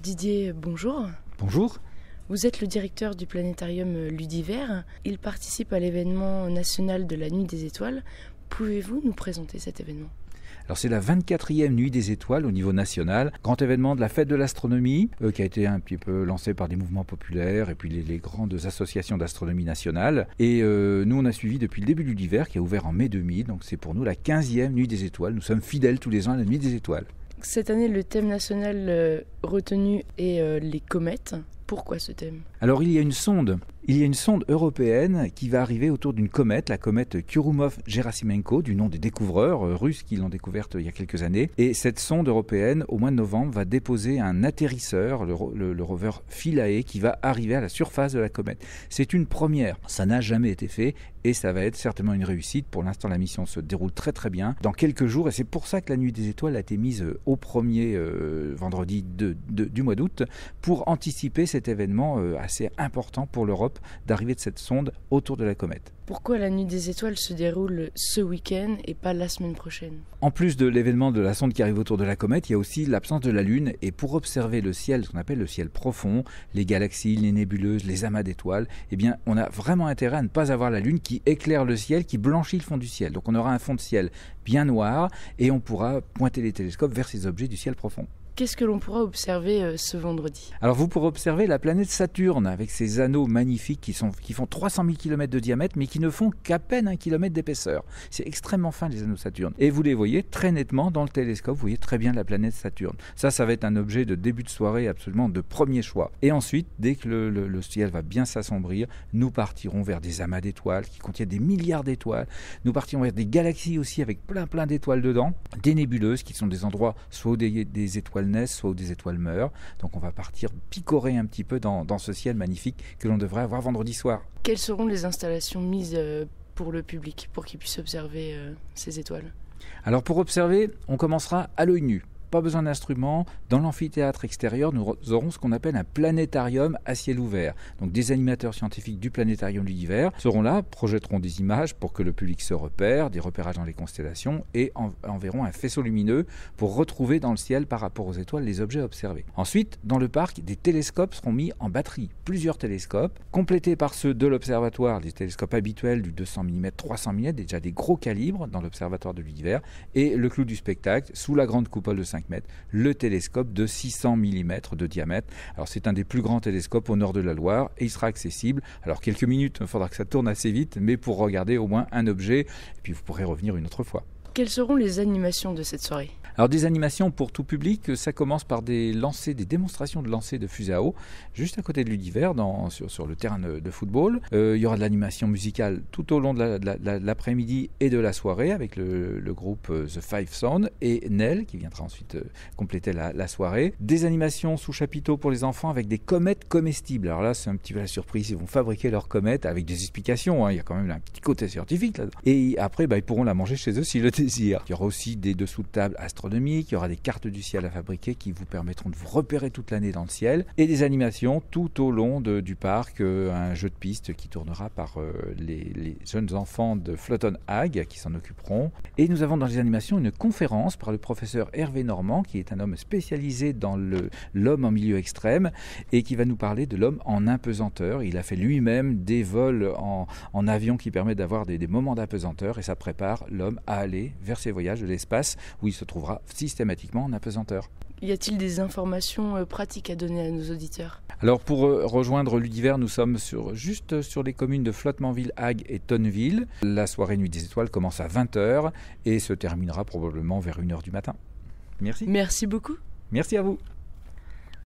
Didier, bonjour. Bonjour. Vous êtes le directeur du planétarium Ludiver. Il participe à l'événement national de la Nuit des Étoiles. Pouvez-vous nous présenter cet événement ? Alors c'est la 24e Nuit des Étoiles au niveau national, grand événement de la fête de l'astronomie qui a été un petit peu lancé par des mouvements populaires et puis les grandes associations d'astronomie nationale. Et nous on a suivi depuis le début de Ludiver qui a ouvert en mai 2000, donc c'est pour nous la 15e Nuit des Étoiles. Nous sommes fidèles tous les ans à la Nuit des Étoiles. Cette année, le thème national retenu est les comètes. Pourquoi ce thème ? Alors il y a une sonde européenne qui va arriver autour d'une comète, la comète Churyumov-Gerasimenko, du nom des découvreurs russes qui l'ont découverte il y a quelques années. Et cette sonde européenne, au mois de novembre, va déposer un atterrisseur, le rover Philae, qui va arriver à la surface de la comète. C'est une première, ça n'a jamais été fait et ça va être certainement une réussite. Pour l'instant, la mission se déroule très très bien. Dans quelques jours, et c'est pour ça que la Nuit des Étoiles a été mise au premier vendredi du mois d'août, pour anticiper cet événement assez important pour l'Europe d'arrivée de cette sonde autour de la comète. Pourquoi la Nuit des Étoiles se déroule ce week-end et pas la semaine prochaine ? En plus de l'événement de la sonde qui arrive autour de la comète, il y a aussi l'absence de la Lune. Et pour observer le ciel, ce qu'on appelle le ciel profond, les galaxies, les nébuleuses, les amas d'étoiles, eh bien, on a vraiment intérêt à ne pas avoir la Lune qui éclaire le ciel, qui blanchit le fond du ciel. Donc on aura un fond de ciel bien noir et on pourra pointer les télescopes vers ces objets du ciel profond. Qu'est-ce que l'on pourra observer ce vendredi ? Alors vous pourrez observer la planète Saturne avec ses anneaux magnifiques qui font 300 000 km de diamètre mais qui ne font qu'à peine 1 km d'épaisseur. C'est extrêmement fin les anneaux Saturne. Et vous les voyez très nettement dans le télescope, vous voyez très bien la planète Saturne. Ça va être un objet de début de soirée absolument de premier choix. Et ensuite, dès que le ciel va bien s'assombrir, nous partirons vers des amas d'étoiles qui contiennent des milliards d'étoiles. Nous partirons vers des galaxies aussi avec plein d'étoiles dedans. Des nébuleuses qui sont des endroits soit où des étoiles naissent, soit où des étoiles meurent. Donc on va partir picorer un petit peu dans ce ciel magnifique que l'on devrait avoir vendredi soir. Quelles seront les installations mises pour le public, pour qu'il puisse observer ces étoiles ? Alors pour observer, on commencera à l'œil nu. Pas besoin d'instruments. Dans l'amphithéâtre extérieur, nous aurons ce qu'on appelle un planétarium à ciel ouvert. Donc des animateurs scientifiques du planétarium Ludiver seront là, projetteront des images pour que le public se repère, des repérages dans les constellations et enverront un faisceau lumineux pour retrouver dans le ciel par rapport aux étoiles les objets observés. Ensuite, dans le parc, des télescopes seront mis en batterie. Plusieurs télescopes, complétés par ceux de l'observatoire, les télescopes habituels du 200 mm, 300 mm, déjà des gros calibres dans l'observatoire de Ludiver. Et le clou du spectacle, sous la grande coupole de 5 mètres, le télescope de 600 mm de diamètre. Alors c'est un des plus grands télescopes au nord de la Loire et il sera accessible. Alors quelques minutes, il faudra que ça tourne assez vite, mais pour regarder au moins un objet, et puis vous pourrez revenir une autre fois. Quelles seront les animations de cette soirée ? Alors des animations pour tout public, ça commence par des démonstrations de lancers de fusées à eau, juste à côté de Ludiver, sur le terrain de football. Il y aura de l'animation musicale tout au long de l'après-midi et de la soirée avec le groupe The Five Sound et Nell qui viendra ensuite compléter la soirée. Des animations sous chapiteau pour les enfants avec des comètes comestibles. Alors là, c'est un petit peu la surprise, ils vont fabriquer leurs comètes avec des explications, hein. Il y a quand même un petit côté scientifique là. Et après, ils pourront la manger chez eux s'ils le désirent. Il y aura aussi des dessous de table astronomiques, il y aura des cartes du ciel à fabriquer qui vous permettront de vous repérer toute l'année dans le ciel et des animations tout au long du parc, un jeu de piste qui tournera par les jeunes enfants de Floton Hag qui s'en occuperont. Et nous avons dans les animations une conférence par le professeur Hervé Normand qui est un homme spécialisé dans l'homme en milieu extrême et qui va nous parler de l'homme en impesanteur. Il a fait lui-même des vols en avion qui permettent d'avoir des moments d'apesanteur et ça prépare l'homme à aller vers ses voyages de l'espace où il se trouvera systématiquement en apesanteur. Y a-t-il des informations pratiques à donner à nos auditeurs ? Alors pour rejoindre Ludiver, nous sommes juste sur les communes de Flottementville, Hague et Tonneville. La soirée Nuit des Étoiles commence à 20h et se terminera probablement vers 1h du matin. Merci. Merci beaucoup. Merci à vous.